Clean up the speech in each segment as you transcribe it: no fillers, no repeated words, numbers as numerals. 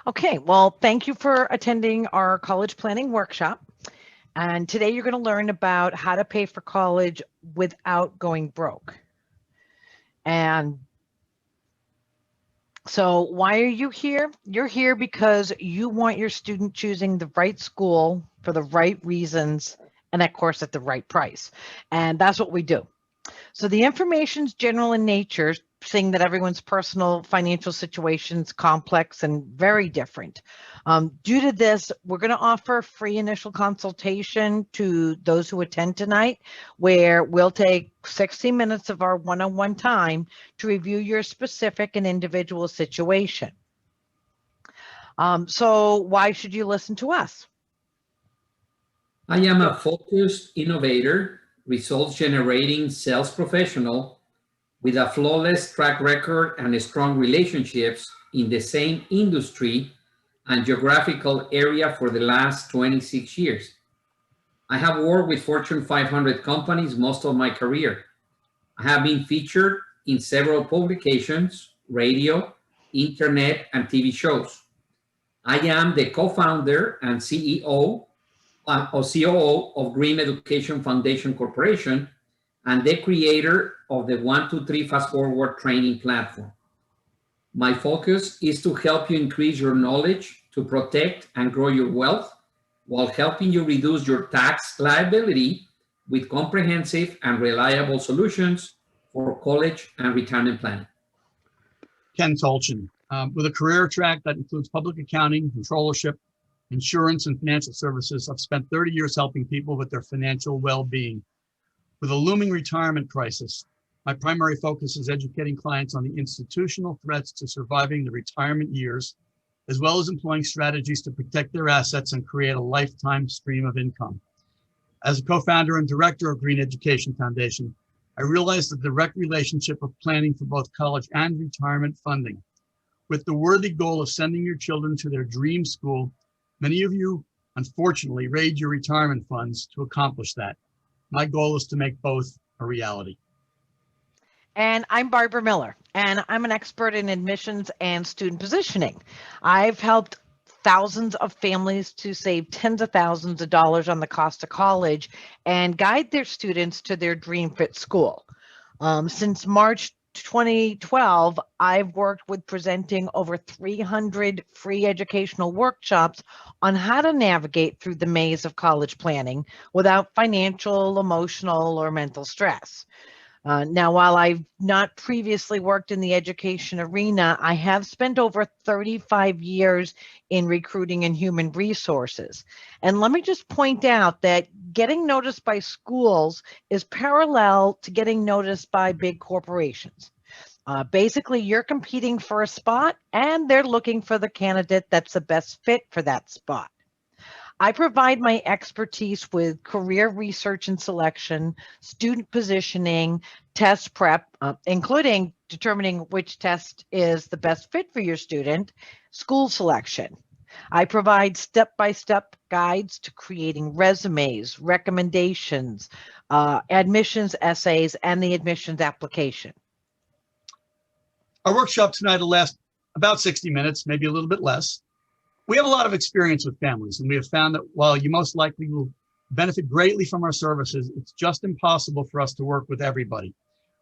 Okay, well, thank you for attending our college planning workshop. And today you're going to learn about how to pay for college without going broke. And so why are you here? You're here because you want your student choosing the right school for the right reasons and of course at the right price. And that's what we do. So the information's general in nature, seeing that everyone's personal financial situation's complex and very different. Due to this, we're going to offer free initial consultation to those who attend tonight, where we'll take 60 minutes of our one-on-one time to review your specific and individual situation. So why should you listen to us? I am a focused innovator, results generating sales professional with a flawless track record and strong relationships in the same industry and geographical area for the last 26 years. I have worked with Fortune 500 companies most of my career. I have been featured in several publications, radio, internet, and TV shows. I am the co-founder and CEO or COO of Green Education Foundation Corporation and the creator of the 123 Fast Forward training platform. My focus is to help you increase your knowledge to protect and grow your wealth while helping you reduce your tax liability with comprehensive and reliable solutions for college and retirement planning. Ken Tolchin, with a career track that includes public accounting, controllership, insurance, and financial services. I've spent 30 years helping people with their financial well-being. With a looming retirement crisis, my primary focus is educating clients on the institutional threats to surviving the retirement years, as well as employing strategies to protect their assets and create a lifetime stream of income. As a co-founder and director of Green Education Foundation, I realized the direct relationship of planning for both college and retirement funding. With the worthy goal of sending your children to their dream school, many of you, unfortunately, raid your retirement funds to accomplish that. My goal is to make both a reality. And I'm Barbara Miller, and I'm an expert in admissions and student positioning. I've helped thousands of families to save tens of thousands of dollars on the cost of college and guide their students to their dream fit school. Since March 2012, I've worked with presenting over 300 free educational workshops on how to navigate through the maze of college planning without financial, emotional, or mental stress. Now, while I've not previously worked in the education arena, I have spent over 35 years in recruiting and human resources. And let me just point out that getting noticed by schools is parallel to getting noticed by big corporations. Basically, you're competing for a spot and they're looking for the candidate that's the best fit for that spot. I provide my expertise with career research and selection, student positioning, test prep, including determining which test is the best fit for your student, school selection. I provide step-by-step guides to creating resumes, recommendations, admissions essays, and the admissions application. Our workshop tonight will last about 60 minutes, maybe a little bit less. We have a lot of experience with families, and we have found that while you most likely will benefit greatly from our services, it's just impossible for us to work with everybody.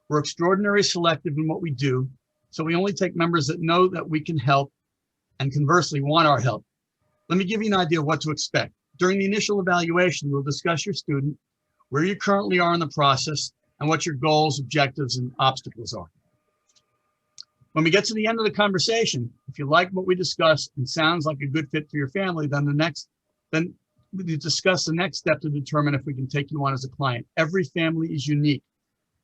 We're extraordinarily selective in what we do, so we only take members that know that we can help and conversely want our help. Let me give you an idea of what to expect. During the initial evaluation, we'll discuss your student, where you currently are in the process, and what your goals, objectives, and obstacles are. When we get to the end of the conversation, if you like what we discussed and sounds like a good fit for your family, then we discuss the next step to determine if we can take you on as a client. Every family is unique.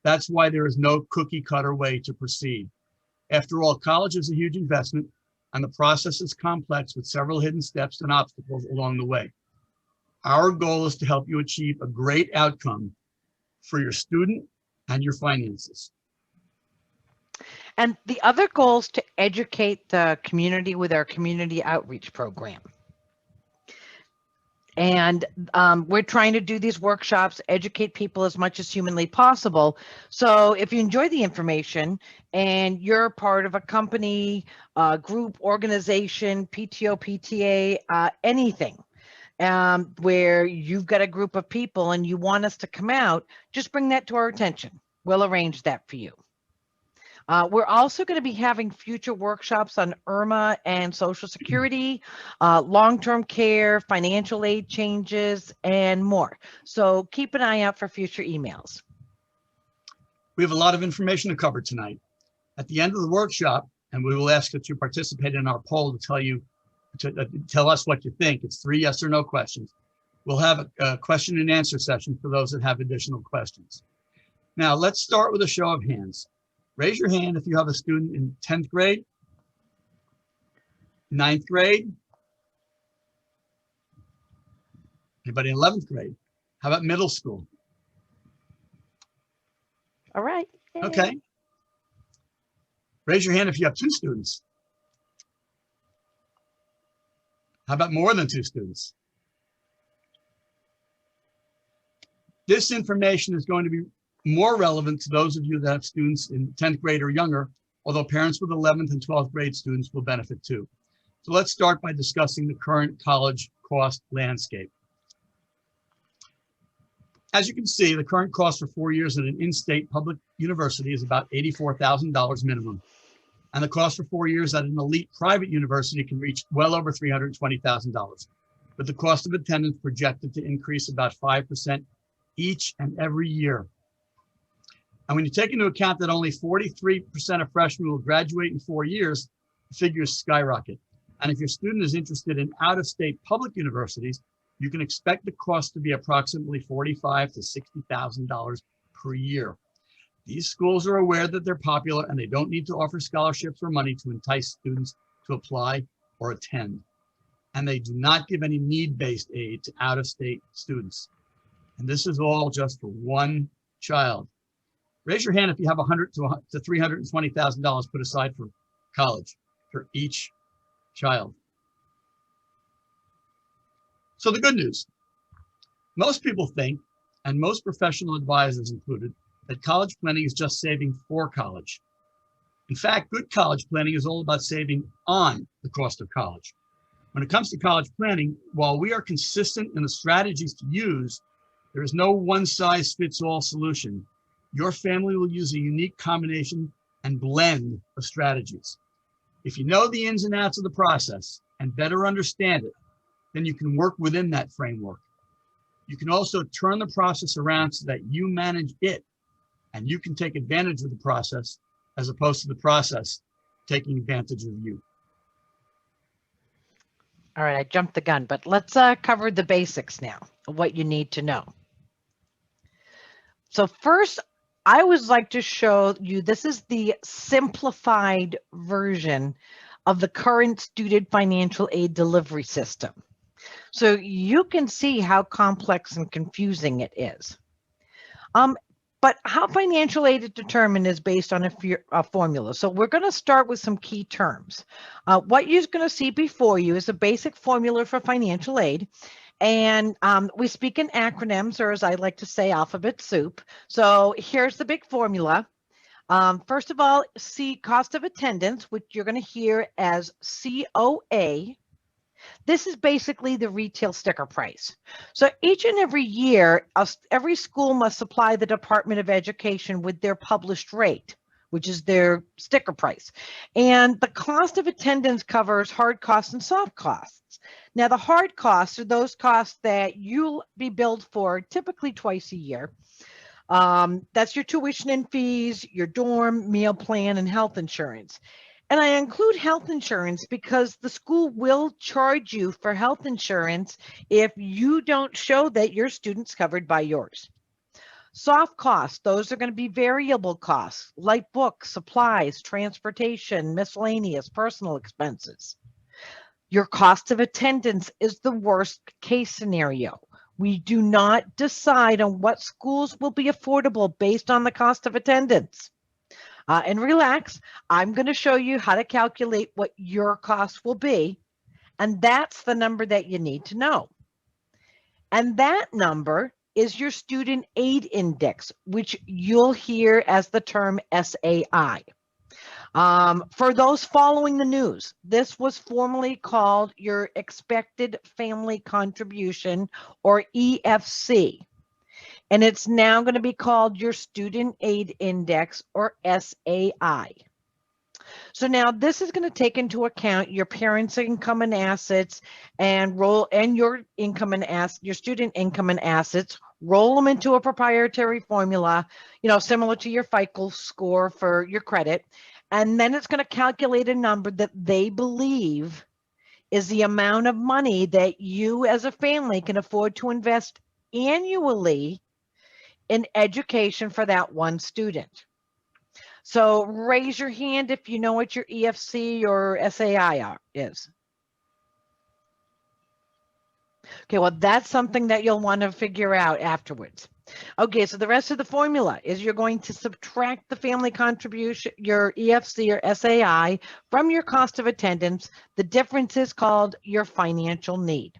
That's why there is no cookie cutter way to proceed. After all, college is a huge investment and the process is complex with several hidden steps and obstacles along the way. Our goal is to help you achieve a great outcome for your student and your finances. And the other goal is to educate the community with our community outreach program. And we're trying to do these workshops, educate people as much as humanly possible. So if you enjoy the information and you're part of a company, group, organization, PTO, PTA, anything, where you've got a group of people and you want us to come out, just bring that to our attention. We'll arrange that for you. We're also going to be having future workshops on IRMA and Social Security, long-term care, financial aid changes, and more. So keep an eye out for future emails. We have a lot of information to cover tonight. At the end of the workshop, and we will ask that you participate in our poll to tell us what you think. It's 3 yes or no questions. We'll have a question and answer session for those that have additional questions. Now, let's start with a show of hands. Raise your hand if you have a student in 10th grade, 9th grade, anybody in 11th grade? How about middle school? All right. Yay. Okay. Raise your hand if you have 2 students. How about more than 2 students? This information is going to be more relevant to those of you that have students in 10th grade or younger, although parents with 11th and 12th grade students will benefit too. So let's start by discussing the current college cost landscape. As you can see, the current cost for 4 years at an in-state public university is about $84,000 minimum. And the cost for 4 years at an elite private university can reach well over $320,000, with the cost of attendance projected to increase about 5% each and every year. And when you take into account that only 43% of freshmen will graduate in 4 years, the figures skyrocket. And if your student is interested in out-of-state public universities, you can expect the cost to be approximately $45,000 to $60,000 per year. These schools are aware that they're popular and they don't need to offer scholarships or money to entice students to apply or attend. And they do not give any need-based aid to out-of-state students. And this is all just for one child. Raise your hand if you have $100,000 to $320,000 put aside for college for each child. So the good news, most people think, and most professional advisors included, that college planning is just saving for college. In fact, good college planning is all about saving on the cost of college. When it comes to college planning, while we are consistent in the strategies to use, there is no one-size-fits-all solution. Your family will use a unique combination and blend of strategies. If you know the ins and outs of the process and better understand it, then you can work within that framework. You can also turn the process around so that you manage it and you can take advantage of the process as opposed to the process taking advantage of you. All right, I jumped the gun, but let's cover the basics now of what you need to know. So first, I always like to show you, this is the simplified version of the current student financial aid delivery system. So you can see how complex and confusing it is. But how financial aid is determined is based on a formula. So we're going to start with some key terms. What you're going to see before you is a basic formula for financial aid. And we speak in acronyms, or as I like to say, alphabet soup. So here's the big formula. First of all, C, cost of attendance, which you're going to hear as COA. This is basically the retail sticker price. So each and every year, every school must supply the Department of Education with their published rate, which is their sticker price. And the cost of attendance covers hard costs and soft costs. Now, the hard costs are those costs that you'll be billed for typically twice a year. That's your tuition and fees, your dorm, meal plan, and health insurance. And I include health insurance because the school will charge you for health insurance if you don't show that your student's covered by yours. Soft costs, those are going to be variable costs, like books, supplies, transportation, miscellaneous, personal expenses. Your cost of attendance is the worst case scenario. We do not decide on what schools will be affordable based on the cost of attendance. And relax, I'm going to show you how to calculate what your cost will be, and that's the number that you need to know. And that number is your student aid index, which you'll hear as the term SAI. For those following the news, this was formerly called your expected family contribution, or EFC. And it's now going to be called your student aid index, or SAI. So now this is going to take into account your parents' income and assets and your income and your student income and assets, roll them into a proprietary formula, similar to your FICO score for your credit. And then it's going to calculate a number that they believe is the amount of money that you as a family can afford to invest annually in education for that one student. So raise your hand if you know what your EFC or SAI is. Okay, well, that's something that you'll want to figure out afterwards. Okay, so the rest of the formula is you're going to subtract the family contribution, your EFC or SAI, from your cost of attendance. The difference is called your financial need.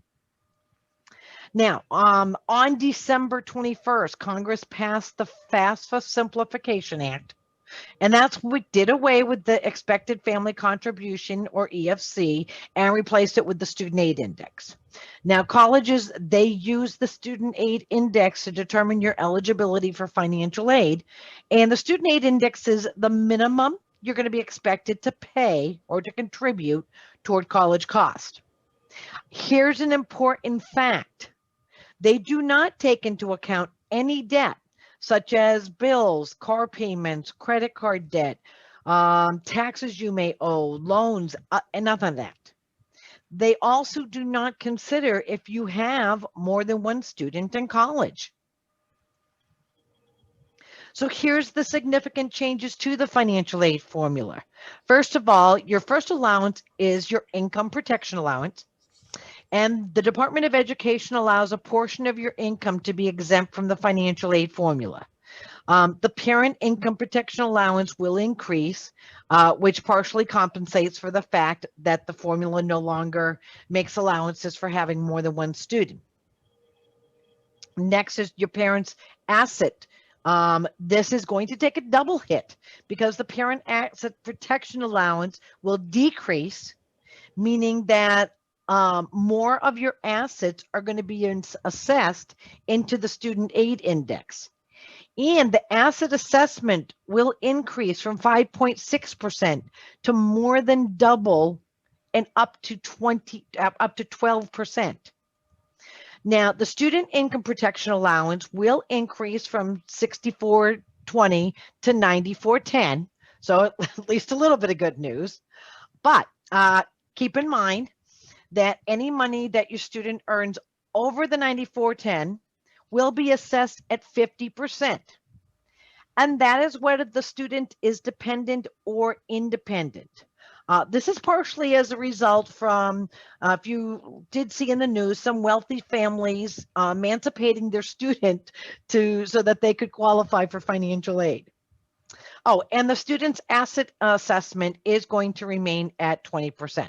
Now, on December 21st, Congress passed the FAFSA Simplification Act. And that's what did away with the expected family contribution, or EFC, and replaced it with the student aid index. Now, colleges, they use the student aid index to determine your eligibility for financial aid. And the student aid index is the minimum you're going to be expected to pay or to contribute toward college cost. Here's an important fact. They do not take into account any debt, such as bills, car payments, credit card debt, taxes you may owe, loans, and none of that. They also do not consider if you have more than one student in college. So here's the significant changes to the financial aid formula. First of all, your first allowance is your income protection allowance. And the Department of Education allows a portion of your income to be exempt from the financial aid formula. The parent income protection allowance will increase, which partially compensates for the fact that the formula no longer makes allowances for having more than one student. Next is your parent's asset. This is going to take a double hit because the parent asset protection allowance will decrease, meaning that more of your assets are going to be assessed into the student aid index. And the asset assessment will increase from 5.6% to more than double and up to 12%. Now, the student income protection allowance will increase from 6420 to 9410. So at least a little bit of good news. But keep in mind that any money that your student earns over the 9410 will be assessed at 50%. And that is whether the student is dependent or independent. This is partially as a result from, if you did see in the news, some wealthy families emancipating their student so that they could qualify for financial aid. Oh, and the student's asset assessment is going to remain at 20%.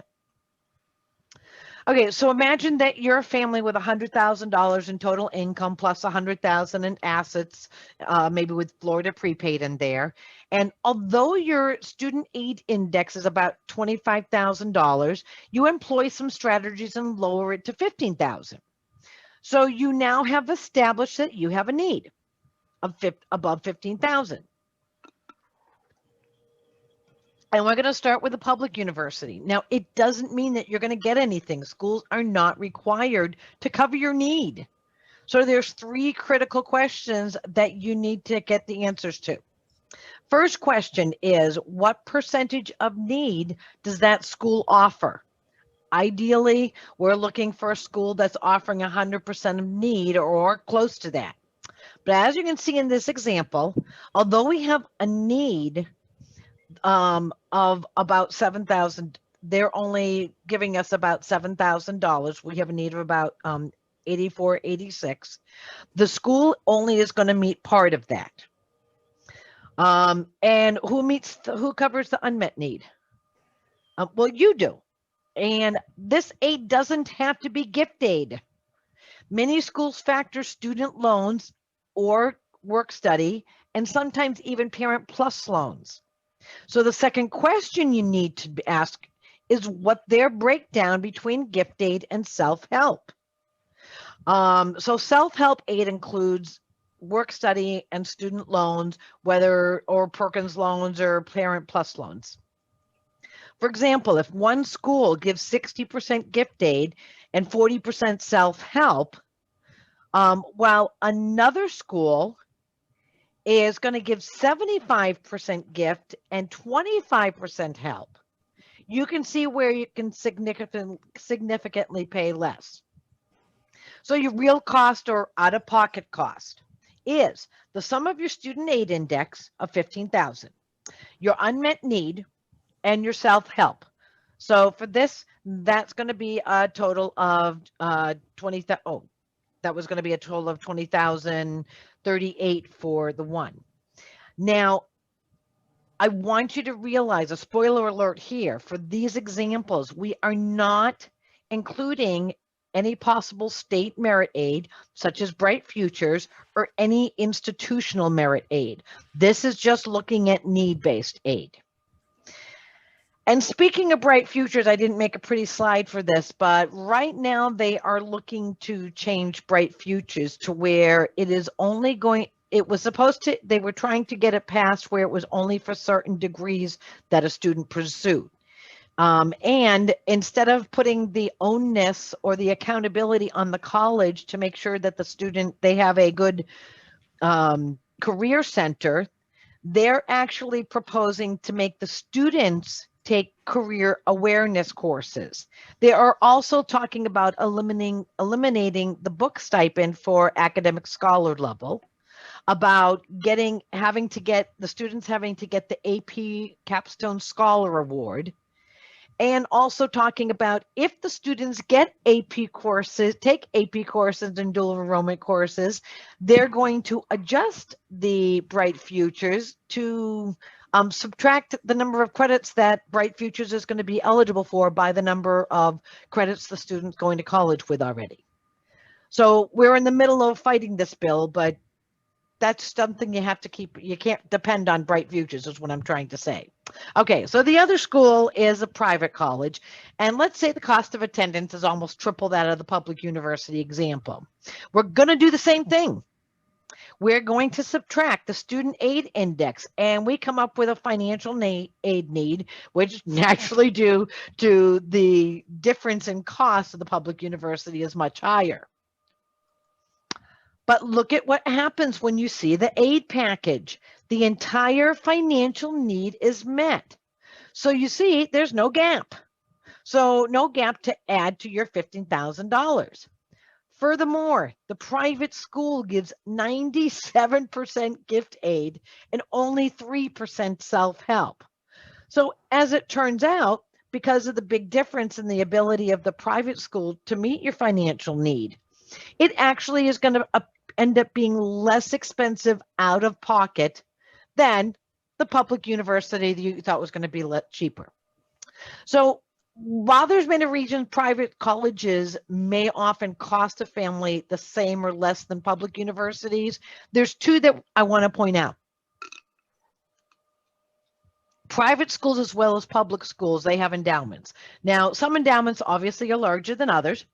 Okay, so imagine that you're a family with $100,000 in total income plus $100,000 in assets, maybe with Florida prepaid in there. And although your student aid index is about $25,000, you employ some strategies and lower it to $15,000. So you now have established that you have a need of above $15,000. And we're going to start with a public university. Now, it doesn't mean that you're going to get anything. Schools are not required to cover your need. So there's 3 critical questions that you need to get the answers to. First question is, what percentage of need does that school offer? Ideally, we're looking for a school that's offering 100% of need or close to that. But as you can see in this example, although we have a need of about $7,000, they're only giving us about $7,000. We have a need of about $84,86. The school only is going to meet part of that. And who covers the unmet need? Well, you do. And this aid doesn't have to be gift aid. Many schools factor student loans or work study, and sometimes even Parent Plus loans. So the second question you need to ask is what their breakdown between gift aid and self-help. So self-help aid includes work study and student loans, whether or Perkins loans or Parent Plus loans. For example, if one school gives 60% gift aid and 40% self-help, while another school is going to give 75% gift and 25% help, you can see where you can significantly pay less. So your real cost or out-of-pocket cost is the sum of your student aid index of 15,000, your unmet need, and your self-help. So for this, that's going to be a total of 20,000. Oh, that was going to be a total of 20,038 for the one. Now, I want you to realize, a spoiler alert here, for these examples, we are not including any possible state merit aid, such as Bright Futures, or any institutional merit aid. This is just looking at need-based aid. And speaking of Bright Futures, I didn't make a pretty slide for this, but right now they are looking to change Bright Futures to where it is only going, it was supposed to, they were trying to get it passed where it was only for certain degrees that a student pursued. And instead of putting the onus or the accountability on the college to make sure that the student, they have a good career center, they're actually proposing to make the students take career awareness courses. They are also talking about eliminating the book stipend for academic scholar level, about having to get the students having to get the AP Capstone Scholar Award, and also talking about if the students get AP courses, take AP courses and dual enrollment courses, they're going to adjust the Bright Futures to subtract the number of credits that Bright Futures is going to be eligible for by the number of credits the student's going to college with already. So we're in the middle of fighting this bill, but that's something you have to keep. You can't depend on Bright Futures is what I'm trying to say. Okay, so the other school is a private college, and let's say the cost of attendance is almost triple that of the public university example. We're going to do the same thing. We're going to subtract the student aid index, and we come up with a financial aid need, which naturally due to the difference in cost of the public university is much higher. But look at what happens when you see the aid package. The entire financial need is met. So you see, there's no gap. So no gap to add to your $15,000. Furthermore, the private school gives 97% gift aid and only 3% self-help. So as it turns out, because of the big difference in the ability of the private school to meet your financial need, it actually is going to end up being less expensive out of pocket than the public university that you thought was going to be cheaper. So while there's many regions, private colleges may often cost a family the same or less than public universities, there's two that I want to point out. Private schools as well as public schools, they have endowments. Now, some endowments obviously are larger than others,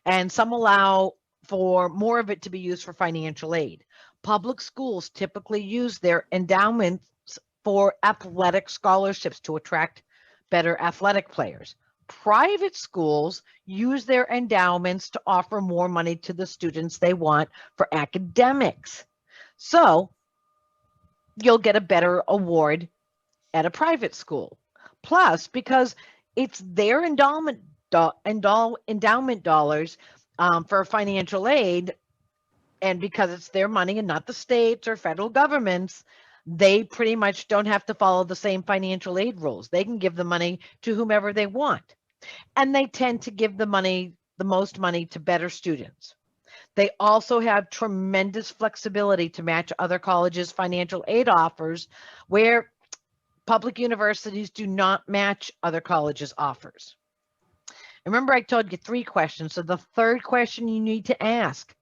and some allow for more of it to be used for financial aid. Public schools typically use their endowments for athletic scholarships to attract better athletic players. Private schools use their endowments to offer more money to the students they want for academics. So you'll get a better award at a private school. Plus, because it's their endowment dollars for financial aid, and because it's their money and not the states or federal governments, they pretty much don't have to follow the same financial aid rules. They can give the money to whomever they want. And they tend to give the most money to better students. They also have tremendous flexibility to match other colleges' financial aid offers, where public universities do not match other colleges' offers. Remember, I told you 3 questions. So the third question you need to ask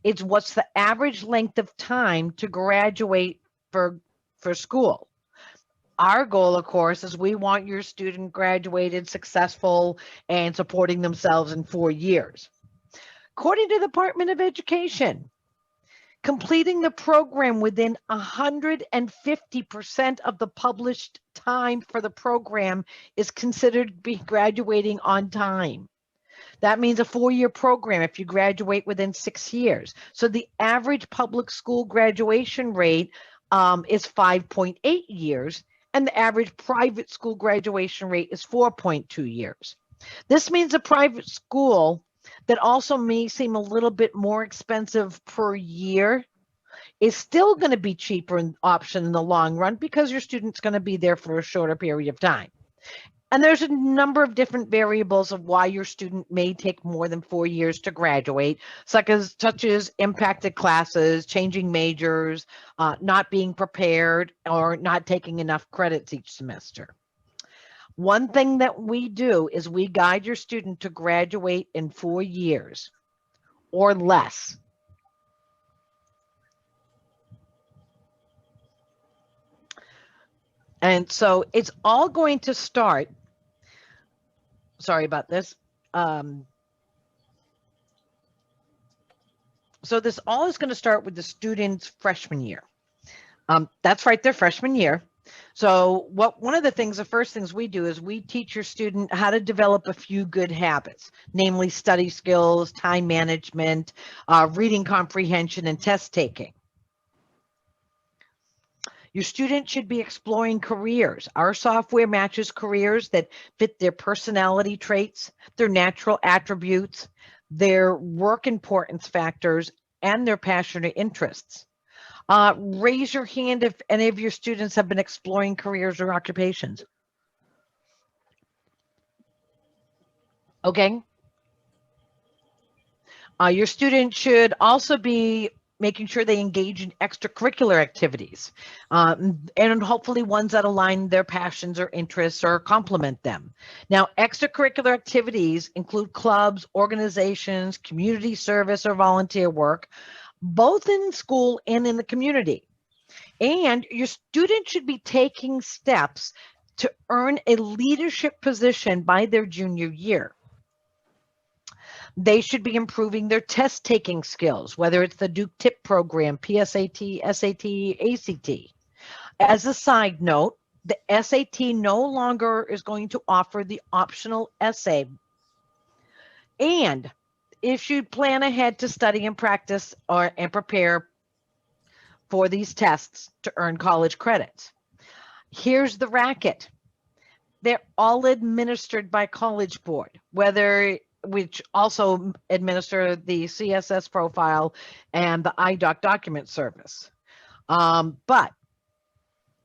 is, what's the average length of time to graduate for school? Our goal, of course, is we want your student graduated, successful, and supporting themselves in 4 years. According to the Department of Education, completing the program within 150% of the published time for the program is considered to be graduating on time. That means a 4-year program if you graduate within 6 years. So the average public school graduation rate is 5.8 years, and the average private school graduation rate is 4.2 years. This means a private school that also may seem a little bit more expensive per year is still going to be cheaper in option in the long run because your student's going to be there for a shorter period of time. And there's a number of different variables of why your student may take more than 4 years to graduate, such as impacted classes, changing majors, not being prepared, or not taking enough credits each semester. One thing that we do is we guide your student to graduate in 4 years or less. And so it's all going to start, sorry about this. So this all is going to start with the student's freshman year. That's right, their freshman year. So one of the first things we do is we teach your student how to develop a few good habits, namely study skills, time management, reading comprehension, and test taking. Your student should be exploring careers. Our software matches careers that fit their personality traits, their natural attributes, their work importance factors, and their passion or interests. Raise your hand if any of your students have been exploring careers or occupations. Okay. Your student should also be making sure they engage in extracurricular activities, and hopefully ones that align their passions or interests or complement them. Now, extracurricular activities include clubs, organizations, community service, or volunteer work, both in school and in the community. And your student should be taking steps to earn a leadership position by their junior year. They should be improving their test taking skills, whether it's the Duke TIP program, PSAT, SAT, ACT. As a side note, the SAT no longer is going to offer the optional essay. And if you plan ahead to study and practice and prepare for these tests to earn college credits, here's the racket. They're all administered by College Board, which also administer the CSS profile and the iDoc document service. But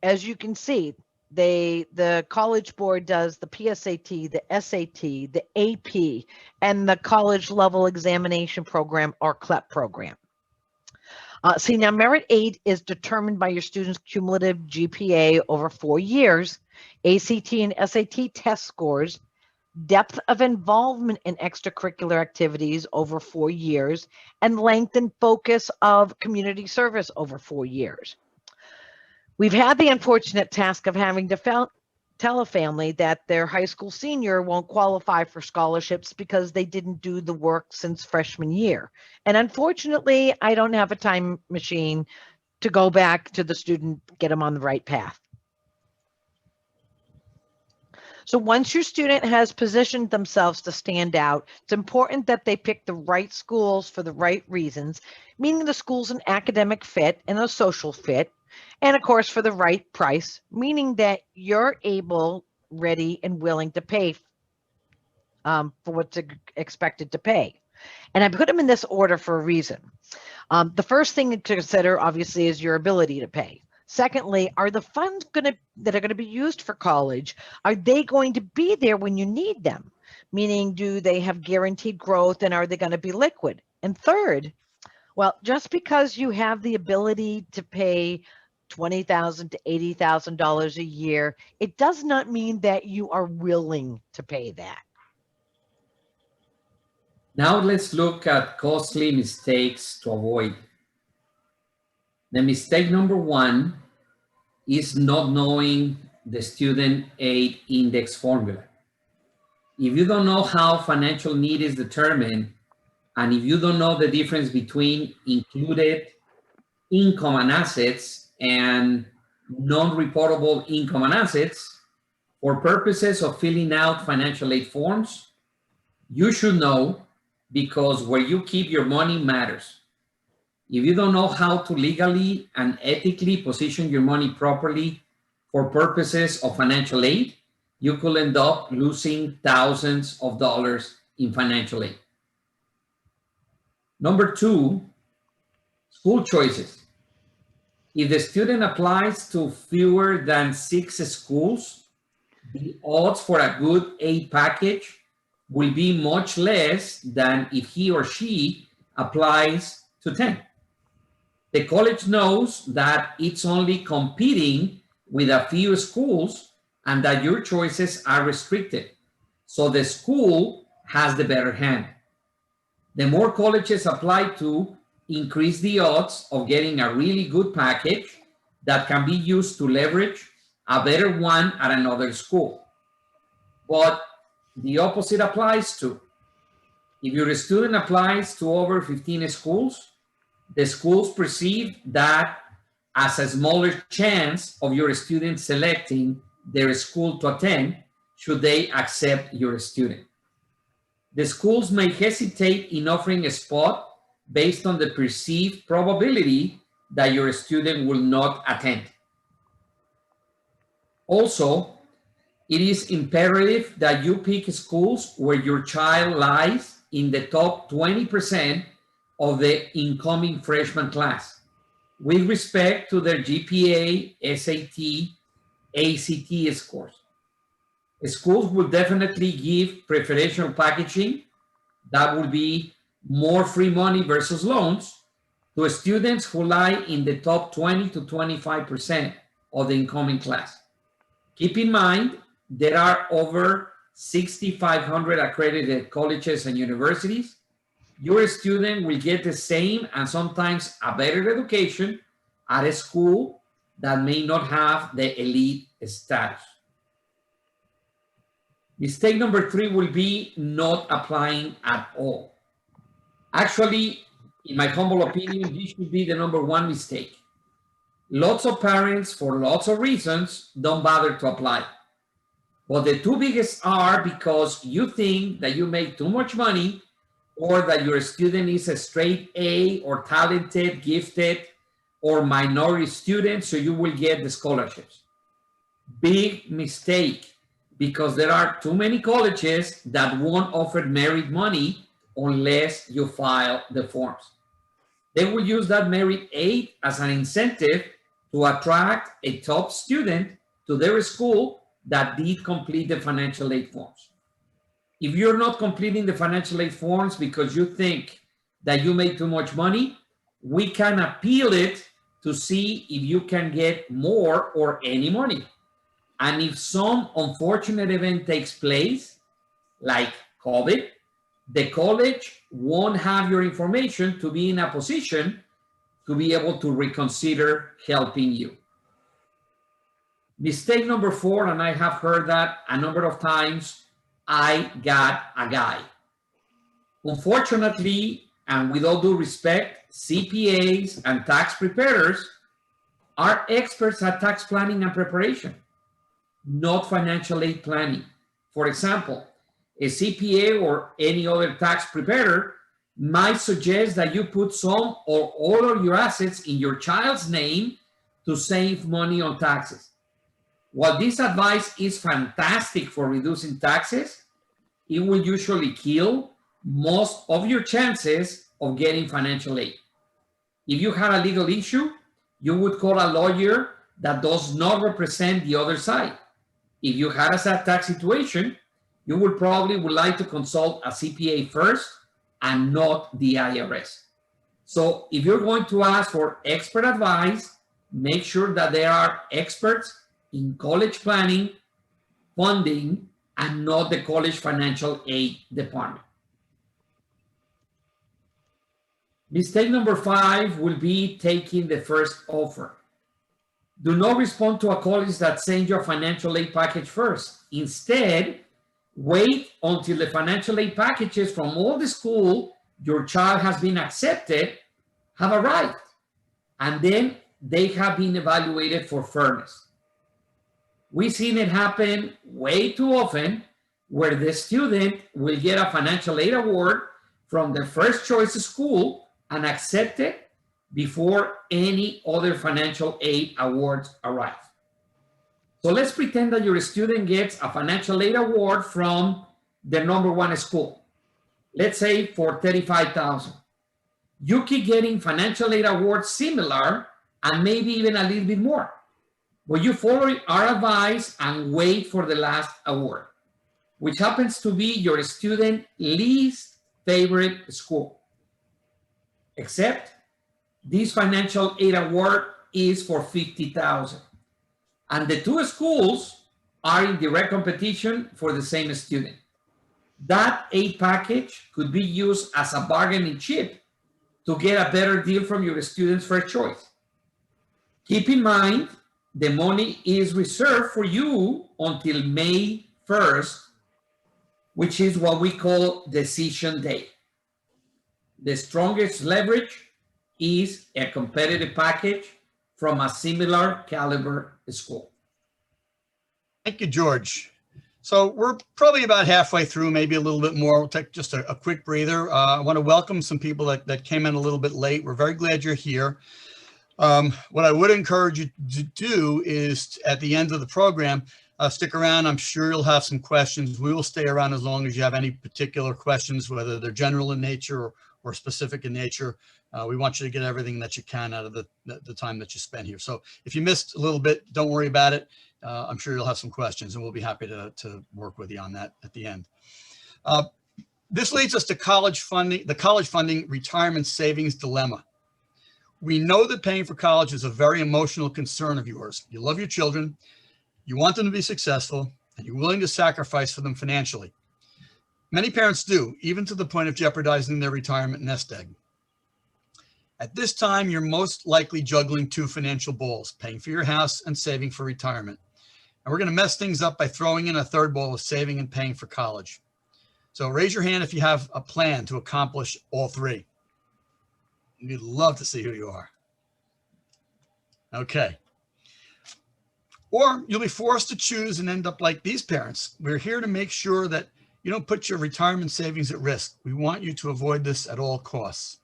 as you can see, the College Board does the PSAT, the SAT, the AP, and the College Level Examination Program or CLEP program. See, now merit aid is determined by your student's cumulative GPA over 4 years, ACT and SAT test scores, depth of involvement in extracurricular activities over 4 years, and length and focus of community service over 4 years. We've had the unfortunate task of having to tell a family that their high school senior won't qualify for scholarships because they didn't do the work since freshman year. And unfortunately, I don't have a time machine to go back to the student, get them on the right path. So once your student has positioned themselves to stand out, it's important that they pick the right schools for the right reasons, meaning the school's an academic fit and a social fit, and of course for the right price, meaning that you're able, ready, and willing to pay for what's expected to pay. And I put them in this order for a reason. The first thing to consider, obviously, is your ability to pay. Secondly, are the funds that are going to be used for college, are they going to be there when you need them? Meaning, do they have guaranteed growth, and are they going to be liquid? And third, well, just because you have the ability to pay $20,000 to $80,000 a year, it does not mean that you are willing to pay that. Now let's look at costly mistakes to avoid. The mistake number one is not knowing the student aid index formula. If you don't know how financial need is determined, and if you don't know the difference between included income and assets and non-reportable income and assets, for purposes of filling out financial aid forms, you should know, because where you keep your money matters. If you don't know how to legally and ethically position your money properly for purposes of financial aid, you could end up losing thousands of dollars in financial aid. Number two, school choices. If the student applies to fewer than 6 schools, the odds for a good aid package will be much less than if he or she applies to 10. The college knows that it's only competing with a few schools and that your choices are restricted. So the school has the better hand. The more colleges apply to, increase the odds of getting a really good package that can be used to leverage a better one at another school. But the opposite applies too. If your student applies to over 15 schools, the schools perceive that as a smaller chance of your student selecting their school to attend should they accept your student. The schools may hesitate in offering a spot based on the perceived probability that your student will not attend. Also, it is imperative that you pick schools where your child lies in the top 20% of the incoming freshman class with respect to their GPA, SAT, ACT scores. Schools will definitely give preferential packaging that will be more free money versus loans to students who lie in the top 20 to 25% of the incoming class. Keep in mind, there are over 6,500 accredited colleges and universities. Your student will get the same and sometimes a better education at a school that may not have the elite status. Mistake number three will be not applying at all. Actually, in my humble opinion, this should be the number one mistake. Lots of parents, for lots of reasons, don't bother to apply. But the two biggest are because you think that you make too much money or that your student is a straight A or talented, gifted, or minority student, so you will get the scholarships. Big mistake, because there are too many colleges that won't offer merit money unless you file the forms. They will use that merit aid as an incentive to attract a top student to their school that did complete the financial aid forms. If you're not completing the financial aid forms because you think that you make too much money, we can appeal it to see if you can get more or any money. And if some unfortunate event takes place, like COVID, the college won't have your information to be in a position to be able to reconsider helping you. Mistake number four, and I have heard that a number of times, I got a guy. Unfortunately, and with all due respect, CPAs and tax preparers are experts at tax planning and preparation, not financial aid planning. For example, a CPA or any other tax preparer might suggest that you put some or all of your assets in your child's name to save money on taxes. While this advice is fantastic for reducing taxes, it will usually kill most of your chances of getting financial aid. If you had a legal issue, you would call a lawyer that does not represent the other side. If you had a sad tax situation, you would probably like to consult a CPA first and not the IRS. So if you're going to ask for expert advice, make sure that there are experts in college planning, funding, and not the college financial aid department. Mistake number 5 will be taking the first offer. Do not respond to a college that sends you a financial aid package first. Instead, wait until the financial aid packages from all the school your child has been accepted have arrived, and then they have been evaluated for fairness. We've seen it happen way too often where the student will get a financial aid award from the first choice school and accept it before any other financial aid awards arrive. So let's pretend that your student gets a financial aid award from the number 1 school, let's say for $35,000. You keep getting financial aid awards similar and maybe even a little bit more. But you follow our advice and wait for the last award, which happens to be your student's least favorite school. Except this financial aid award is for $50,000. And the 2 schools are in direct competition for the same student. That aid package could be used as a bargaining chip to get a better deal from your student's first choice. Keep in mind, the money is reserved for you until May 1st, which is what we call decision day. The strongest leverage is a competitive package from a similar caliber school. Thank you, George. So we're probably about halfway through, maybe a little bit more. We'll take just a quick breather. I want to welcome some people that came in a little bit late. We're very glad you're here. What I would encourage you to do is at the end of the program, stick around. I'm sure you'll have some questions. We will stay around as long as you have any particular questions, whether they're general in nature or specific in nature. We want you to get everything that you can out of the time that you spent here. So if you missed a little bit, don't worry about it. I'm sure you'll have some questions and we'll be happy to work with you on that at the end. This leads us to college funding, the college funding retirement savings dilemma. We know that paying for college is a very emotional concern of yours. You love your children, you want them to be successful, and you're willing to sacrifice for them financially. Many parents do, even to the point of jeopardizing their retirement nest egg. At this time, you're most likely juggling 2 financial balls, paying for your house and saving for retirement. And we're going to mess things up by throwing in a third ball of saving and paying for college. So raise your hand if you have a plan to accomplish all 3. We'd love to see who you are. Okay. Or you'll be forced to choose and end up like these parents. We're here to make sure that you don't put your retirement savings at risk. We want you to avoid this at all costs.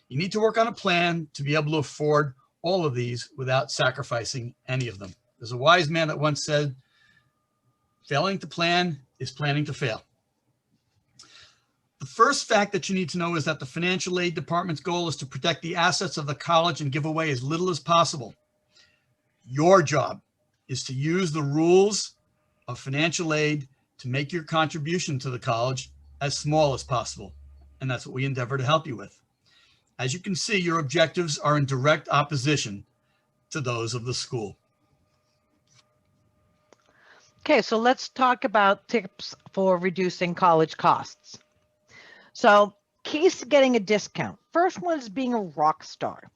You need to work on a plan to be able to afford all of these without sacrificing any of them. There's a wise man that once said, failing to plan is planning to fail. The first fact that you need to know is that the financial aid department's goal is to protect the assets of the college and give away as little as possible. Your job is to use the rules of financial aid to make your contribution to the college as small as possible. And that's what we endeavor to help you with. As you can see, your objectives are in direct opposition to those of the school. Okay, so let's talk about tips for reducing college costs. So keys to getting a discount. First one is being a rock star.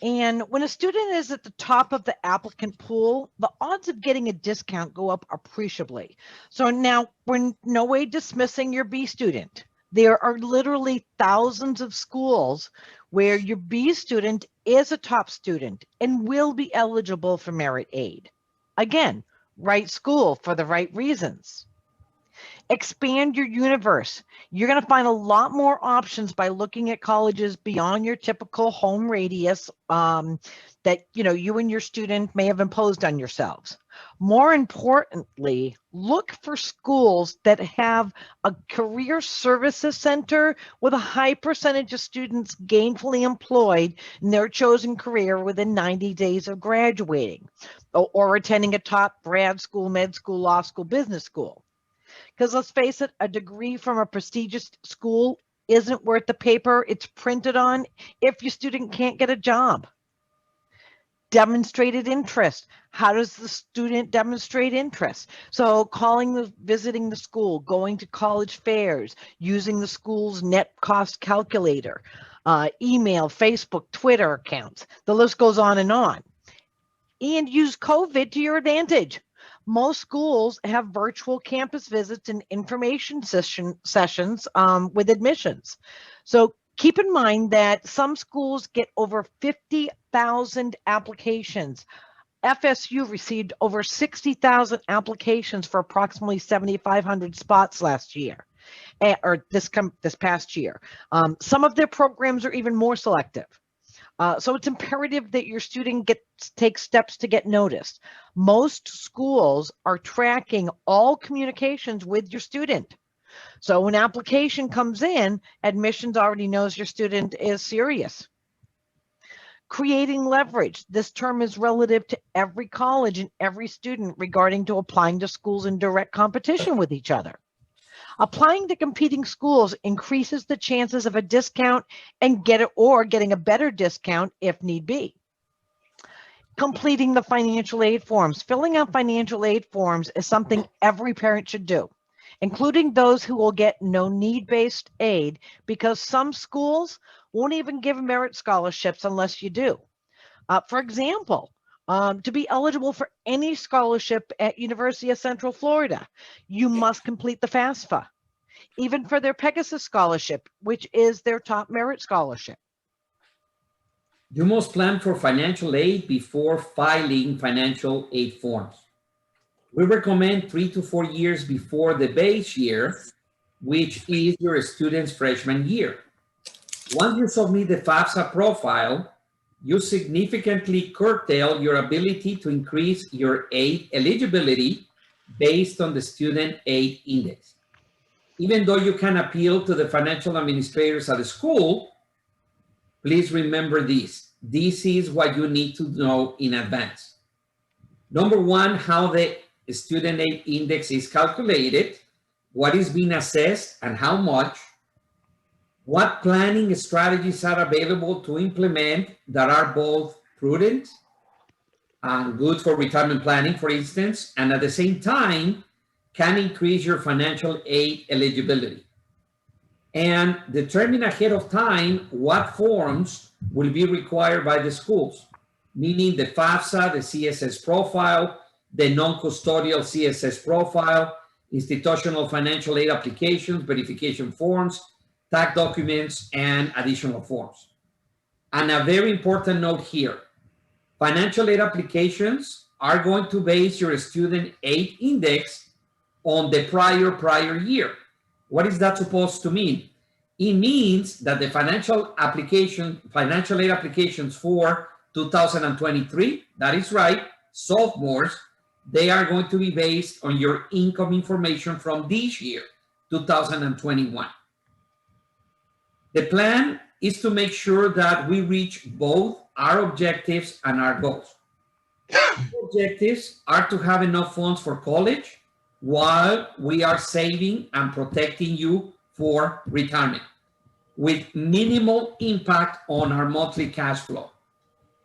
And when a student is at the top of the applicant pool, the odds of getting a discount go up appreciably. So now we're no way dismissing your B student. There are literally thousands of schools where your B student is a top student and will be eligible for merit aid. Again, right school for the right reasons. Expand your universe. You're going to find a lot more options by looking at colleges beyond your typical home radius that you and your student may have imposed on yourselves. More importantly, look for schools that have a career services center with a high percentage of students gainfully employed in their chosen career within 90 days of graduating, or attending a top grad school, med school, law school, business school. Because let's face it, a degree from a prestigious school isn't worth the paper it's printed on if your student can't get a job. Demonstrated interest. How does the student demonstrate interest? So visiting the school, going to college fairs, using the school's net cost calculator, email, Facebook, Twitter accounts. The list goes on. And use COVID to your advantage. Most schools have virtual campus visits and information sessions with admissions. So keep in mind that some schools get over 50,000 applications. FSU received over 60,000 applications for approximately 7,500 spots last year, or this past year. Some of their programs are even more selective. So it's imperative that your student takes steps to get noticed. Most schools are tracking all communications with your student. So when application comes in, admissions already knows your student is serious. Creating leverage. This term is relative to every college and every student regarding to applying to schools in direct competition with each other. Applying to competing schools increases the chances of a discount and getting a better discount if need be. Completing the financial aid forms. Filling out financial aid forms is something every parent should do, including those who will get no need-based aid, because some schools won't even give merit scholarships unless you do. For example, to be eligible for any scholarship at University of Central Florida, you must complete the FAFSA, even for their Pegasus scholarship, which is their top merit scholarship. You must plan for financial aid before filing financial aid forms. We recommend 3 to 4 years before the base year, which is your student's freshman year. Once you submit the FAFSA profile, you significantly curtail your ability to increase your aid eligibility based on the student aid index. Even though you can appeal to the financial administrators at the school, please remember this. This is what you need to know in advance. Number one, how the student aid index is calculated, what is being assessed and how much, what planning strategies are available to implement that are both prudent and good for retirement planning, for instance, and at the same time can increase your financial aid eligibility. And determine ahead of time what forms will be required by the schools, meaning the FAFSA, the CSS profile, the non-custodial CSS profile, institutional financial aid applications, verification forms, tax documents, and additional forms. And a very important note here, financial aid applications are going to base your student aid index on the prior year. What is that supposed to mean? It means that the financial aid applications for 2023, that is right, sophomores, they are going to be based on your income information from this year, 2021. The plan is to make sure that we reach both our objectives and our goals. Our objectives are to have enough funds for college while we are saving and protecting you for retirement with minimal impact on our monthly cash flow.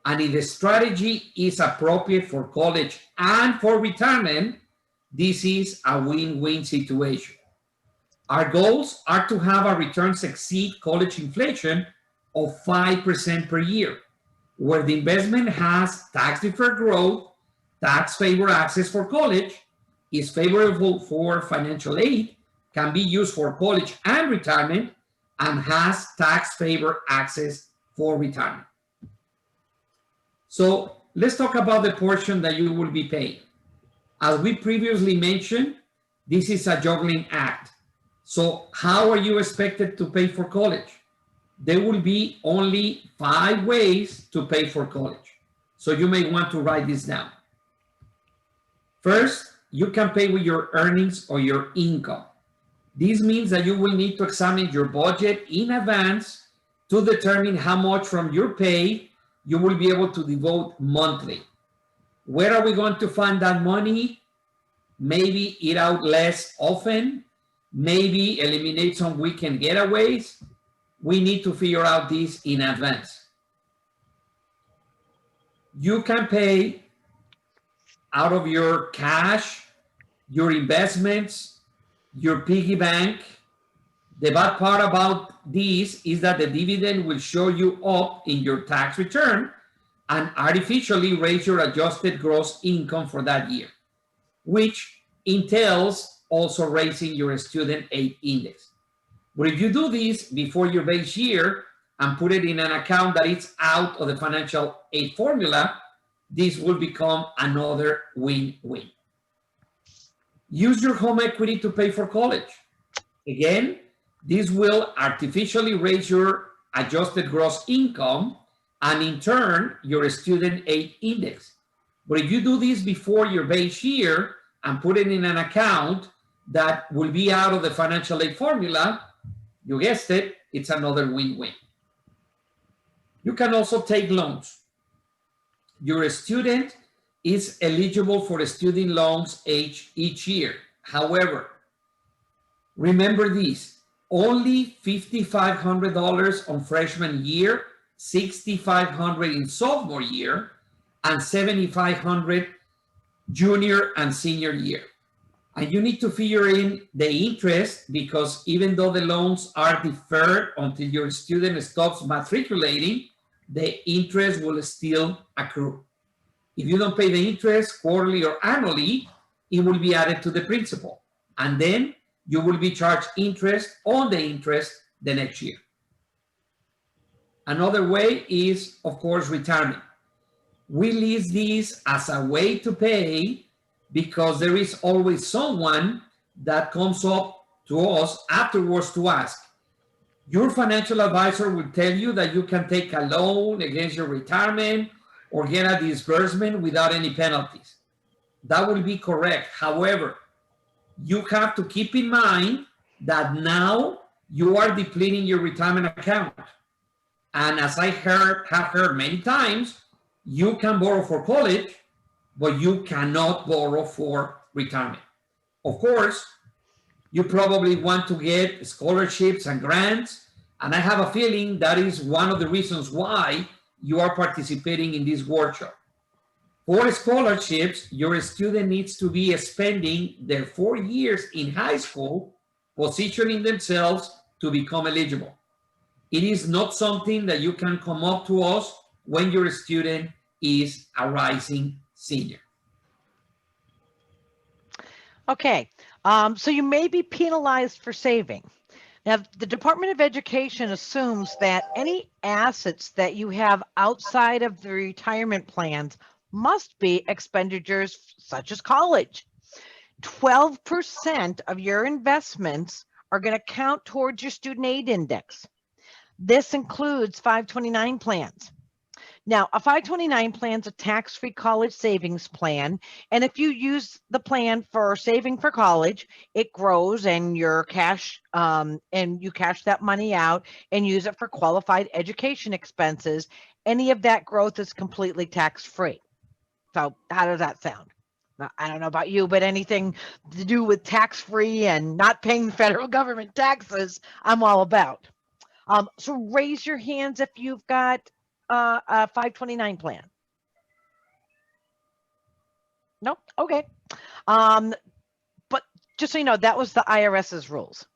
And if the strategy is appropriate for college and for retirement, this is a win-win situation. Our goals are to have our returns exceed college inflation of 5% per year, where the investment has tax-deferred growth, tax-favored access for college, is favorable for financial aid, can be used for college and retirement, and has tax-favored access for retirement. So let's talk about the portion that you will be paying. As we previously mentioned, this is a juggling act. So how are you expected to pay for college? There will be only 5 ways to pay for college. So you may want to write this down. First, you can pay with your earnings or your income. This means that you will need to examine your budget in advance to determine how much from your pay you will be able to devote monthly. Where are we going to find that money? Maybe eat out less often, maybe eliminate some weekend getaways. We need to figure out this in advance. You can pay out of your cash, your investments, your piggy bank. The bad part about this is that the dividend will show you up in your tax return and artificially raise your adjusted gross income for that year, which entails also raising your student aid index. But if you do this before your base year and put it in an account that is out of the financial aid formula, this will become another win-win. Use your home equity to pay for college. Again, this will artificially raise your adjusted gross income and in turn, your student aid index. But if you do this before your base year and put it in an account that will be out of the financial aid formula, you guessed it, it's another win-win. You can also take loans. Your student is eligible for student loans each year. However, remember this, only $5,500 on freshman year, $6,500 in sophomore year, and $7,500 junior and senior year. And you need to figure in the interest because even though the loans are deferred until your student stops matriculating, the interest will still accrue. If you don't pay the interest quarterly or annually, it will be added to the principal. And then you will be charged interest on the interest the next year. Another way is, of course, retirement. We list this as a way to pay because there is always someone that comes up to us afterwards to ask. Your financial advisor will tell you that you can take a loan against your retirement or get a disbursement without any penalties. That will be correct. However, you have to keep in mind that now you are depleting your retirement account. And as I have heard many times, you can borrow for college, but you cannot borrow for retirement. Of course, you probably want to get scholarships and grants, and I have a feeling that is one of the reasons why you are participating in this workshop. For scholarships, your student needs to be spending their 4 years in high school, positioning themselves to become eligible. It is not something that you can come up to us when your student is a rising senior. Okay, so you may be penalized for saving. Now, the Department of Education assumes that any assets that you have outside of the retirement plans must be expenditures such as college. 12% of your investments are going to count towards your student aid index. This includes 529 plans. Now, a 529 plan is a tax-free college savings plan, and if you use the plan for saving for college, it grows and your cash, and you cash that money out and use it for qualified education expenses. Any of that growth is completely tax-free. So, how does that sound? Now, I don't know about you, but anything to do with tax-free and not paying the federal government taxes, I'm all about. So raise your hands if you've got a 529 plan. Nope. Okay. But just so you know, that was the IRS's rules.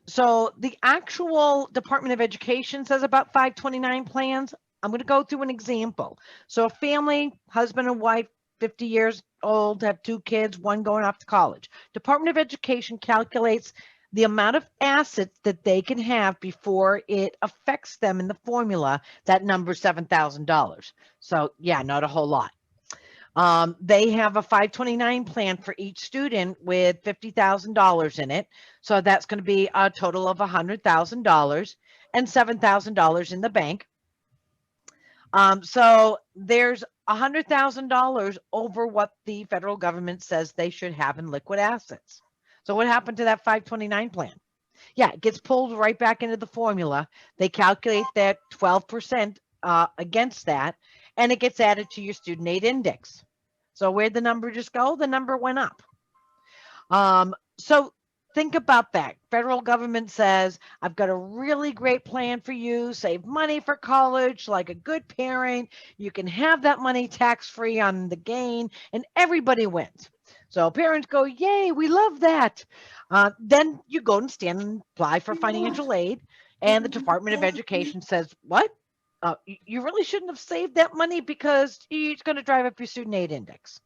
So the actual Department of Education says about 529 plans. I'm going to go through an example. So a family, husband and wife, 50 years old, have 2 kids, one going off to college. Department of Education calculates the amount of assets that they can have before it affects them in the formula. That number is $7,000. So yeah, not a whole lot. They have a 529 plan for each student with $50,000 in it. So that's going to be a total of $100,000 and $7,000 in the bank. So there's $100,000 over what the federal government says they should have in liquid assets. So what happened to that 529 plan? Yeah, it gets pulled right back into the formula. They calculate that 12% against that, and it gets added to your student aid index. So where'd the number just go? The number went up. So think about that. Federal government says, I've got a really great plan for you. Save money for college like a good parent. You can have that money tax-free on the gain, and everybody wins. So parents go, yay, we love that. Then you go and stand and apply for financial aid, and the Department of Education says, what? You really shouldn't have saved that money because it's going to drive up your student aid index.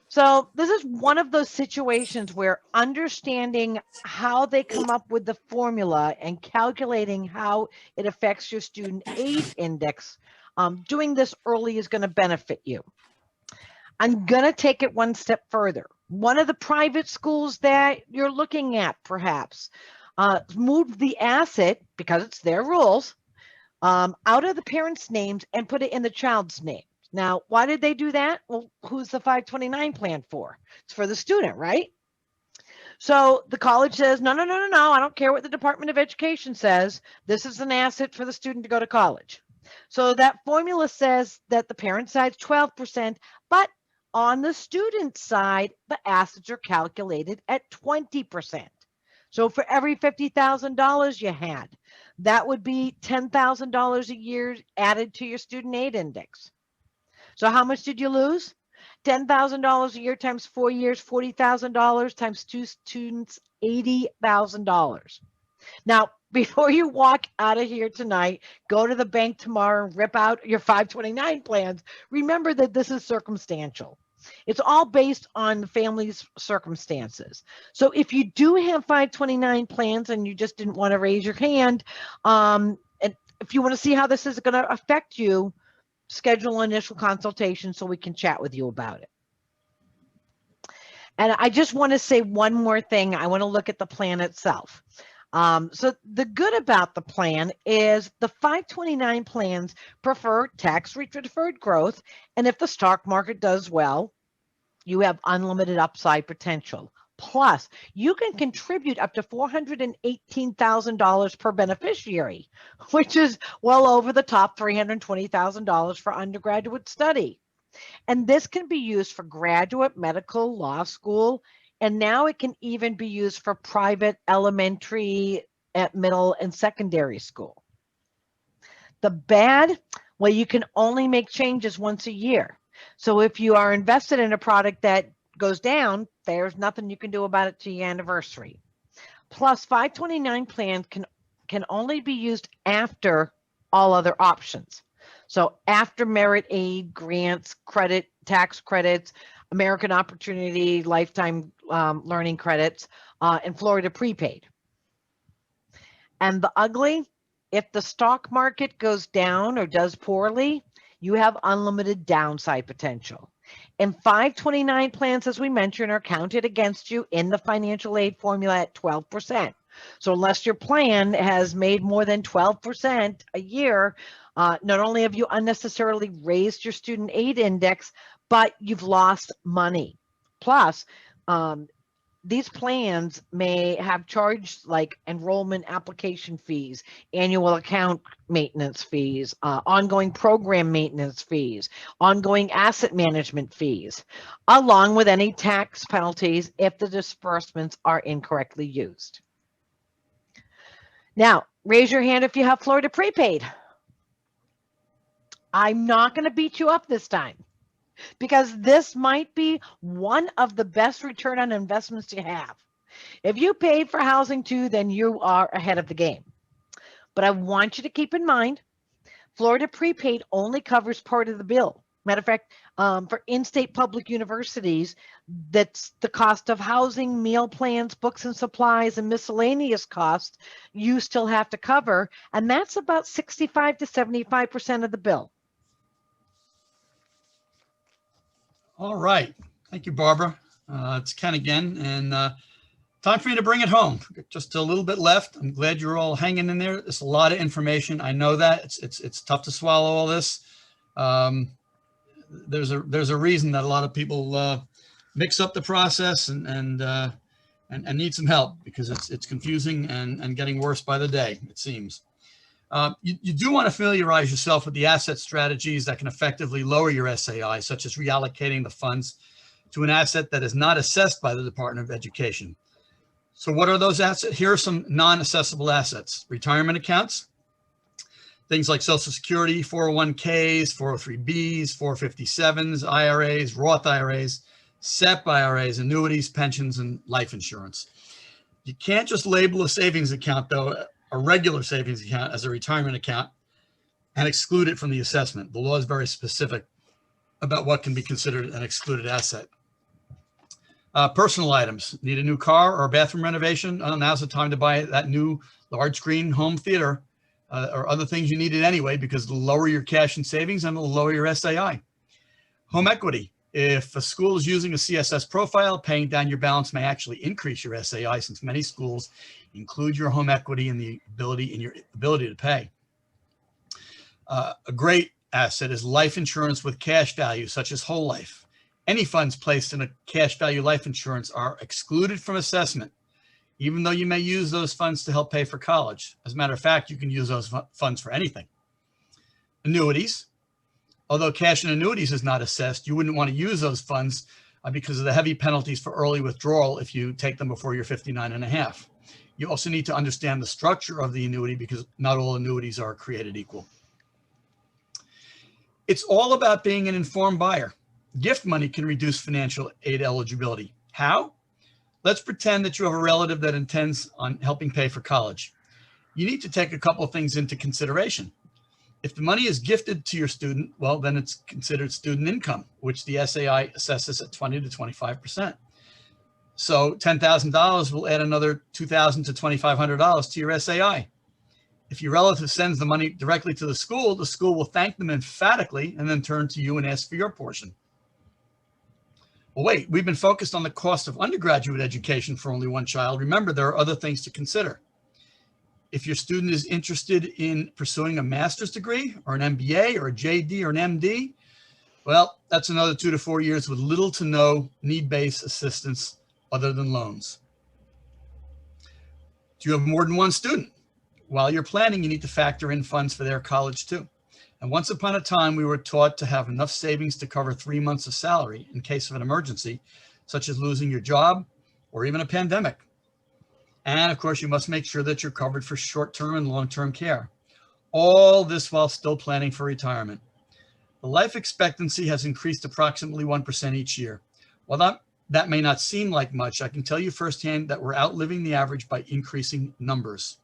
So this is one of those situations where understanding how they come up with the formula and calculating how it affects your student aid index, doing this early is going to benefit you. I'm going to take it one step further. One of the private schools that you're looking at perhaps moved the asset, because it's their rules, out of the parents' names and put it in the child's name. Now, why did they do that? Well, who's the 529 plan for? It's for the student, right? So the college says, no, I don't care what the Department of Education says. This is an asset for the student to go to college. So that formula says that the parent side's 12%, but on the student side, the assets are calculated at 20%. So for every $50,000 you had, that would be $10,000 a year added to your student aid index. So how much did you lose? $10,000 a year times 4 years, $40,000 times 2 students, $80,000. Now, before you walk out of here tonight, go to the bank tomorrow and rip out your 529 plans. Remember that this is circumstantial. It's all based on the family's circumstances. So if you do have 529 plans and you just didn't want to raise your hand, and if you want to see how this is going to affect you, schedule an initial consultation so we can chat with you about it. And I just want to say one more thing. I want to look at the plan itself. So the good about the plan is the 529 plans prefer tax-free deferred growth. And if the stock market does well, you have unlimited upside potential. Plus, you can contribute up to $418,000 per beneficiary, which is well over the top $320,000 for undergraduate study. And this can be used for graduate, medical, law school, and now it can even be used for private elementary, middle, and secondary school. The bad, well, you can only make changes once a year. So if you are invested in a product that goes down, there's nothing you can do about it to your anniversary. Plus, 529 plans can only be used after all other options. So after merit aid, grants, credit, tax credits, American Opportunity, lifetime learning credits, and Florida prepaid. And the ugly, if the stock market goes down or does poorly, you have unlimited downside potential. And 529 plans, as we mentioned, are counted against you in the financial aid formula at 12%. So unless your plan has made more than 12% a year, not only have you unnecessarily raised your student aid index, but you've lost money. Plus, these plans may have charged like enrollment application fees, annual account maintenance fees, ongoing program maintenance fees, ongoing asset management fees, along with any tax penalties if the disbursements are incorrectly used. Now, raise your hand if you have Florida prepaid. I'm not going to beat you up this time, because this might be one of the best return on investments you have. If you paid for housing too, then you are ahead of the game. But I want you to keep in mind, Florida prepaid only covers part of the bill. Matter of fact, for in-state public universities, that's the cost of housing, meal plans, books and supplies, and miscellaneous costs you still have to cover. And that's about 65 to 75% of the bill. All right. Thank you, Barbara. It's Ken again, and time for you to bring it home. Just a little bit left. I'm glad you're all hanging in there. It's a lot of information. I know that it's tough to swallow all this. There's a reason that a lot of people mix up the process and need some help, because it's confusing and getting worse by the day, it seems. You do want to familiarize yourself with the asset strategies that can effectively lower your SAI, such as reallocating the funds to an asset that is not assessed by the Department of Education. So what are those assets? Here are some non-assessable assets. Retirement accounts, things like Social Security, 401ks, 403bs, 457s, IRAs, Roth IRAs, SEP IRAs, annuities, pensions, and life insurance. You can't just label a savings account, though, a regular savings account, as a retirement account and exclude it from the assessment. The law is very specific about what can be considered an excluded asset. Personal items. Need a new car or a bathroom renovation? Now's the time to buy that new large screen home theater or other things you needed anyway, because it'll lower your cash and savings and it'll lower your SAI. Home equity. If a school is using a CSS profile, paying down your balance may actually increase your SAI, since many schools include your home equity in your ability to pay. A great asset is life insurance with cash value, such as whole life. Any funds placed in a cash value life insurance are excluded from assessment, even though you may use those funds to help pay for college. As a matter of fact, you can use those funds for anything. Annuities. Although cash and annuities is not assessed, you wouldn't want to use those funds because of the heavy penalties for early withdrawal if you take them before you're 59 and a half. You also need to understand the structure of the annuity, because not all annuities are created equal. It's all about being an informed buyer. Gift money can reduce financial aid eligibility. How? Let's pretend that you have a relative that intends on helping pay for college. You need to take a couple of things into consideration. If the money is gifted to your student, well, then it's considered student income, which the SAI assesses at 20 to 25%. So $10,000 will add another $2,000 to $2,500 to your SAI. If your relative sends the money directly to the school will thank them emphatically and then turn to you and ask for your portion. Well, wait, we've been focused on the cost of undergraduate education for only one child. Remember, there are other things to consider. If your student is interested in pursuing a master's degree or an MBA or a JD or an MD, well, that's another 2 to 4 years with little to no need-based assistance other than loans. Do you have more than one student? While you're planning, you need to factor in funds for their college too. And once upon a time, we were taught to have enough savings to cover 3 months of salary in case of an emergency, such as losing your job or even a pandemic. And of course, you must make sure that you're covered for short-term and long-term care. All this while still planning for retirement. The life expectancy has increased approximately 1% each year. While that may not seem like much, I can tell you firsthand that we're outliving the average by increasing numbers.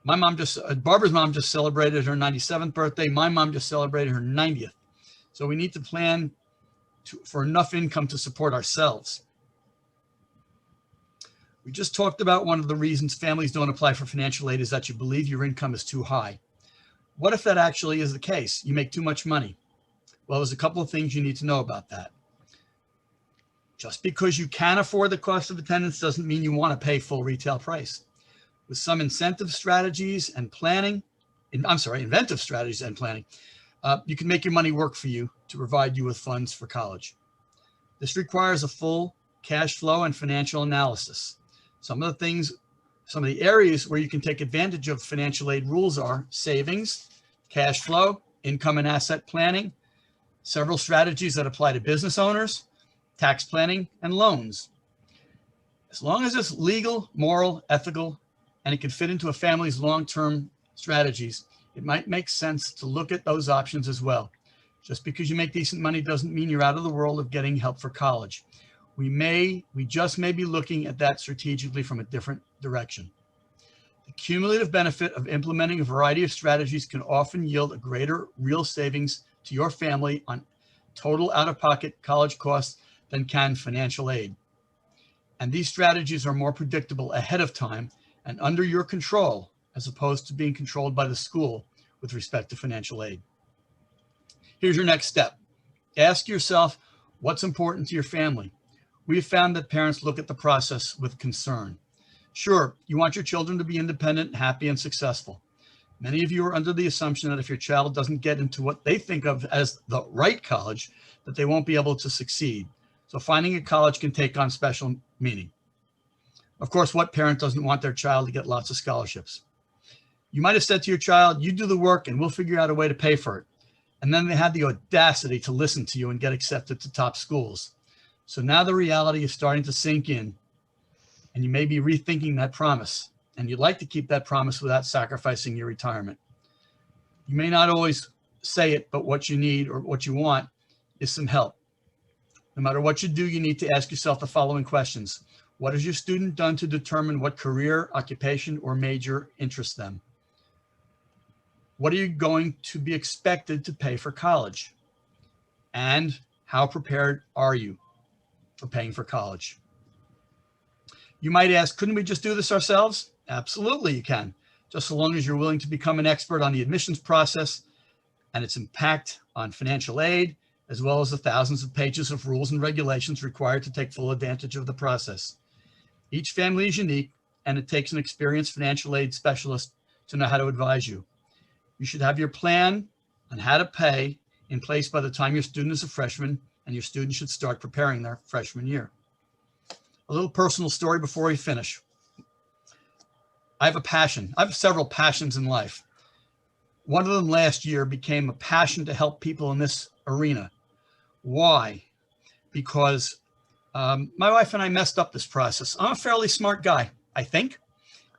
Barbara's mom just celebrated her 97th birthday. My mom just celebrated her 90th. So we need to plan for enough income to support ourselves. We just talked about one of the reasons families don't apply for financial aid is that you believe your income is too high. What if that actually is the case? You make too much money. Well, there's a couple of things you need to know about that. Just because you can afford the cost of attendance doesn't mean you want to pay full retail price. With some inventive strategies and planning, you can make your money work for you to provide you with funds for college. This requires a full cash flow and financial analysis. Some of the areas where you can take advantage of financial aid rules are savings, cash flow, income and asset planning, several strategies that apply to business owners, tax planning, and loans. As long as it's legal, moral, ethical, and it can fit into a family's long-term strategies, it might make sense to look at those options as well. Just because you make decent money doesn't mean you're out of the world of getting help for college. We just may be looking at that strategically from a different direction. The cumulative benefit of implementing a variety of strategies can often yield a greater real savings to your family on total out-of-pocket college costs than can financial aid. And these strategies are more predictable ahead of time and under your control, as opposed to being controlled by the school with respect to financial aid. Here's your next step. Ask yourself what's important to your family. We've found that parents look at the process with concern. Sure, you want your children to be independent, happy, and successful. Many of you are under the assumption that if your child doesn't get into what they think of as the right college, that they won't be able to succeed. So finding a college can take on special meaning. Of course, what parent doesn't want their child to get lots of scholarships? You might have said to your child, you do the work and we'll figure out a way to pay for it. And then they had the audacity to listen to you and get accepted to top schools. So now the reality is starting to sink in. and you may be rethinking that promise, and you'd like to keep that promise without sacrificing your retirement. You may not always say it, but what you need or what you want is some help. No matter what you do, you need to ask yourself the following questions. What has your student done to determine what career, occupation, or major interests them? What are you going to be expected to pay for college? And how prepared are you for paying for college? You might ask, couldn't we just do this ourselves? Absolutely, you can, just so long as you're willing to become an expert on the admissions process and its impact on financial aid, as well as the thousands of pages of rules and regulations required to take full advantage of the process. Each family is unique, and it takes an experienced financial aid specialist to know how to advise you. You should have your plan on how to pay in place by the time your student is a freshman, and your student should start preparing their freshman year. A little personal story before we finish. I have a passion. I have several passions in life. One of them last year became a passion to help people in this arena. Why? Because my wife and I messed up this process. I'm a fairly smart guy, I think.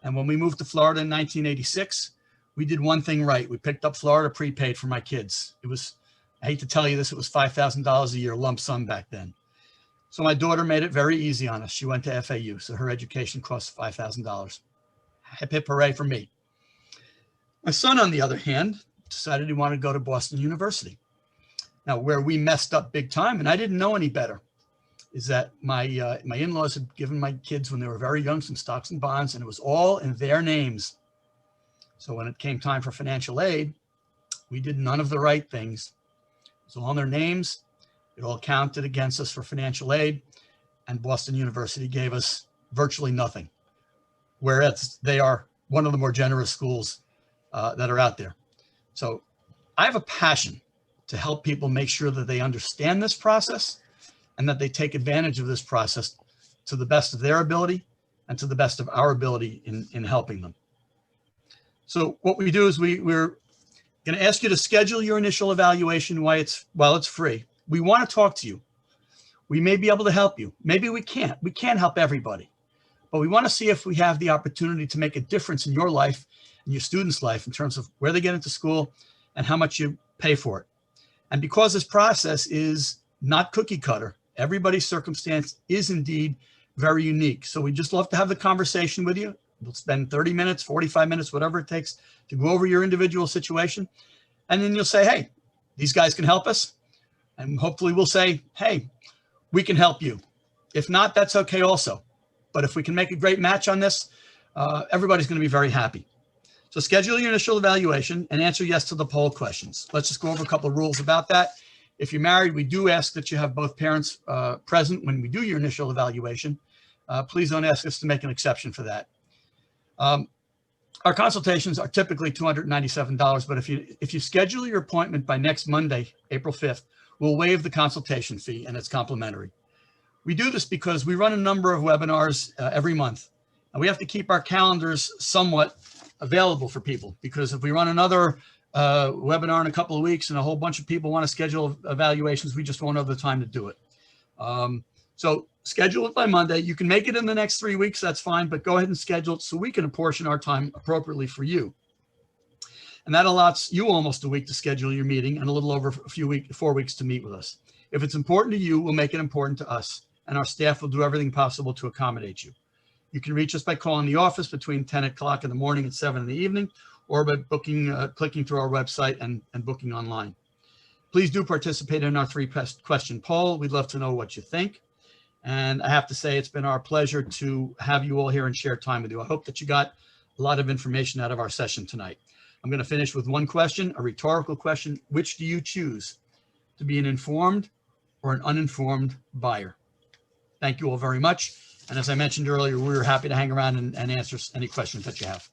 And when we moved to Florida in 1986, we did one thing right. We picked up Florida prepaid for my kids. It was, I hate to tell you this, it was $5,000 a year lump sum back then. So my daughter made it very easy on us. She went to FAU, so her education cost $5,000. Hip hip hooray for me. My son, on the other hand, decided he wanted to go to Boston University. Now, where we messed up big time, and I didn't know any better, is that my in-laws had given my kids when they were very young some stocks and bonds, and it was all in their names. So when it came time for financial aid, we did none of the right things. It was all in their names. It all counted against us for financial aid, and Boston University gave us virtually nothing, whereas they are one of the more generous schools that are out there. So I have a passion to help people make sure that they understand this process and that they take advantage of this process to the best of their ability and to the best of our ability in helping them. So what we do is we're going to ask you to schedule your initial evaluation while it's free. We want to talk to you. We may be able to help you. Maybe we can't. We can't help everybody. But we want to see if we have the opportunity to make a difference in your life and your students' life in terms of where they get into school and how much you pay for it. And because this process is not cookie cutter, everybody's circumstance is indeed very unique. So we just love to have the conversation with you. We'll spend 30 minutes, 45 minutes, whatever it takes to go over your individual situation. And then you'll say, hey, these guys can help us. And hopefully we'll say, hey, we can help you. If not, that's okay also. But if we can make a great match on this, everybody's going to be very happy. So schedule your initial evaluation and answer yes to the poll questions. Let's just go over a couple of rules about that. If you're married, we do ask that you have both parents present when we do your initial evaluation. Please don't ask us to make an exception for that. Our consultations are typically $297, but if you schedule your appointment by next Monday, April 5th, we'll waive the consultation fee and it's complimentary. We do this because we run a number of webinars every month, and we have to keep our calendars somewhat available for people, because if we run another webinar in a couple of weeks and a whole bunch of people want to schedule evaluations, we just won't have the time to do it. So schedule it by Monday. You can make it in the next 3 weeks, that's fine, but go ahead and schedule it so we can apportion our time appropriately for you. And that allows you almost a week to schedule your meeting and a little over 4 weeks to meet with us. If it's important to you, we'll make it important to us, and our staff will do everything possible to accommodate you. You can reach us by calling the office between 10 o'clock in the morning and 7 in the evening, or by clicking through our website and booking online. Please do participate in our 3-question poll. We'd love to know what you think. And I have to say, it's been our pleasure to have you all here and share time with you. I hope that you got a lot of information out of our session tonight. I'm going to finish with one question, a rhetorical question. Which do you choose, to be an informed or an uninformed buyer? Thank you all very much. And as I mentioned earlier, we're happy to hang around and answer any questions that you have.